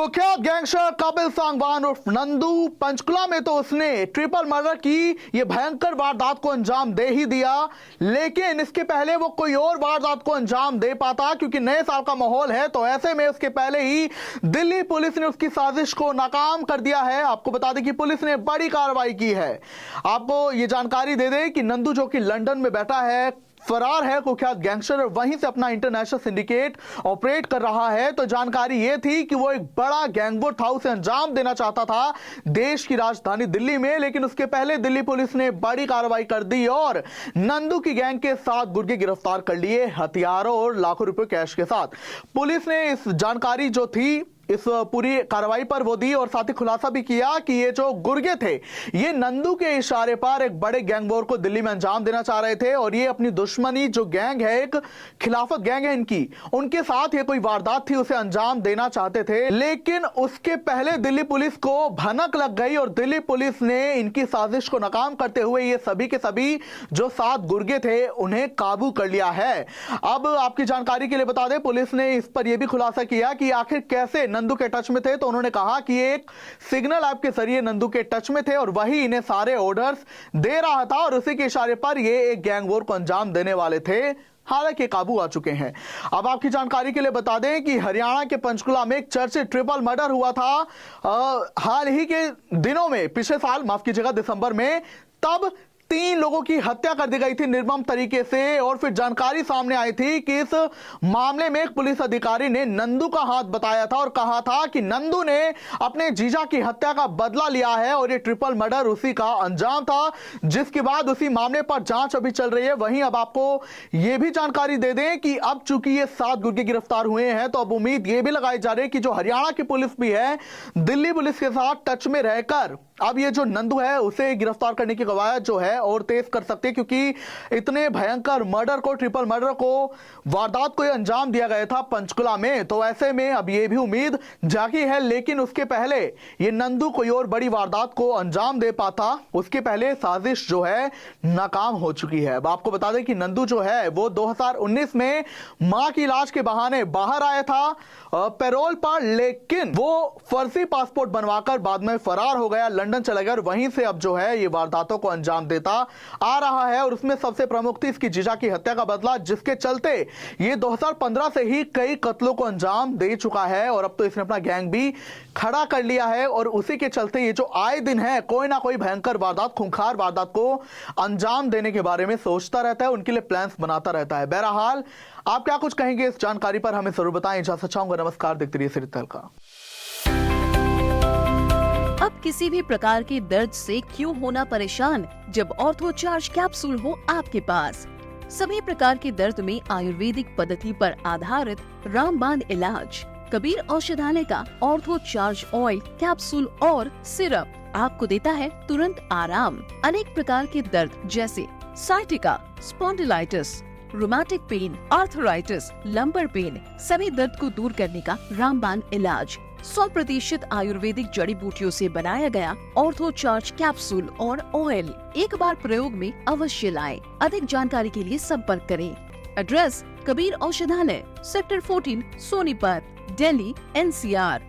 कुख्यात गैंगस्टर कपिल सांगवान उर्फ नंदू पंचकुला में तो उसने ट्रिपल मर्डर की ये भयंकर वारदात को अंजाम दे ही दिया, लेकिन इसके पहले वो कोई और वारदात को अंजाम दे पाता, क्योंकि नए साल का माहौल है। तो ऐसे में उसके पहले ही दिल्ली पुलिस ने उसकी साजिश को नाकाम कर दिया है। आपको बता दें कि पुलिस ने बड़ी कार्रवाई की है। आपको ये जानकारी दे दें कि नंदू जो कि लंदन में बैठा है, फरार है, कुख्यात गैंगस्टर, वहीं से अपना इंटरनेशनल सिंडिकेट ऑपरेट कर रहा है। तो जानकारी यह थी कि वो एक बड़ा गैंगवॉर था, उसे अंजाम देना चाहता था देश की राजधानी दिल्ली में, लेकिन उसके पहले दिल्ली पुलिस ने बड़ी कार्रवाई कर दी और नंदू की गैंग के 7 गुर्गे गिरफ्तार कर लिए, हथियारों और लाखों रुपए कैश के साथ। पुलिस ने इस जानकारी जो थी इस पूरी कार्रवाई पर वो दी और साथ ही खुलासा भी किया कि ये जो गुर्गे थे ये नंदू के इशारे पर एक बड़े गैंग वॉर को दिल्ली में अंजाम देना चाह रहे थे, और ये अपनी दुश्मनी जो गैंग है, एक खिलाफत गैंग है इनकी, उनके साथ ये कोई वारदात थी उसे अंजाम देना चाहते थे। लेकिन उसके पहले दिल्ली पुलिस को भनक लग गई और दिल्ली पुलिस ने इनकी साजिश को नाकाम करते हुए ये सभी के सभी जो 7 गुर्गे थे उन्हें काबू कर लिया है। अब आपकी जानकारी के लिए बता दें, पुलिस ने इस पर यह भी खुलासा किया कि आखिर कैसे नंदू के टच में थे। तो उन्होंने कहा कि एक सिग्नल ऐप के जरिए नंदू के टच में थे और वही इन्हें सारे ऑर्डर्स दे रहा था और उसी के इशारे पर ये एक गैंग वॉर को अंजाम देने वाले थे। हालांकि काबू आ चुके हैं। अब आपकी जानकारी के लिए बता दें कि हरियाणा के पंचकुला में एक चर्चित ट्रिपल मर्डर हुआ था हाल ही के दिनों में, पिछले साल, माफ कीजिएगा, दिसंबर में। तब 3 लोगों की हत्या कर दी गई थी निर्मम तरीके से, और फिर जानकारी सामने आई थी कि इस मामले में एक पुलिस अधिकारी ने नंदू का हाथ बताया था और कहा था कि नंदू ने अपने जीजा की हत्या का बदला लिया है और ये ट्रिपल मर्डर उसी का अंजाम था, जिसके बाद उसी मामले पर जांच अभी चल रही है। वहीं अब आपको यह भी जानकारी दे दें कि अब चूंकि ये 7 गुर्गे गिरफ्तार हुए हैं, तो अब उम्मीद यह भी लगाई जा रही है कि जो हरियाणा की पुलिस भी है, दिल्ली पुलिस के साथ टच में रहकर अब ये जो नंदू है उसे गिरफ्तार करने की कवायद जो है और तेज कर सकते हैं, क्योंकि इतने भयंकर मर्डर को, ट्रिपल मर्डर को, वारदात को अंजाम दिया गया था पंचकुला में। तो ऐसे में अब ये भी उम्मीद जागी है, लेकिन उसके पहले ये नंदू कोई और बड़ी वारदात को अंजाम दे पाता, उसके पहले साजिश जो है नाकाम हो चुकी है। अब आपको बता दें कि नंदू जो है वो 2019 में मां की इलाज के बहाने बाहर आया था पैरोल पर, लेकिन वो फर्जी पासपोर्ट बनवाकर बाद में फरार हो गया, लंदन चला गया और वहीं से अब जो है ये वारदातों को अंजाम देता आ रहा है। और उसमें सबसे प्रमुख थी इसकी जीजा की हत्या का बदला, जिसके चलते ये 2015 से ही कई कत्लों को अंजाम दे चुका है और अब तो इसने अपना गैंग भी खड़ा कर लिया है, और उसी के चलते ये जो आए दिन है कोई ना कोई भयंकर वारदात, खूंखार वारदात को अंजाम देने के बारे में सोचता रहता है, उनके लिए प्लान्स बनाता रहता है। बहरहाल आप क्या कुछ कहेंगे इस जानकारी पर, हमें जरूर बताएं। इजाजत चाहूंगा, नमस्कार, देखते रहिए सिटी तहलका। अब किसी भी प्रकार के दर्द से क्यों होना परेशान, जब ऑर्थो चार्ज कैप्सूल हो आपके पास। सभी प्रकार के दर्द में आयुर्वेदिक पद्धति पर आधारित रामबाण इलाज। कबीर औषधालय का ऑर्थो चार्ज ऑयल, कैप्सूल और सिरप आपको देता है तुरंत आराम। अनेक प्रकार के दर्द जैसे sciatica, spondylitis, rheumatic pain, arthritis, lumbar pain, सभी दर्द को दूर करने का रामबाण इलाज 100% आयुर्वेदिक जड़ी बूटियों से बनाया गया ऑर्थो चार्ज कैप्सूल और ऑयल एक बार प्रयोग में अवश्य लाएं। अधिक जानकारी के लिए संपर्क करें। एड्रेस: कबीर औषधालय, सेक्टर 14, सोनीपत, दिल्ली, NCR।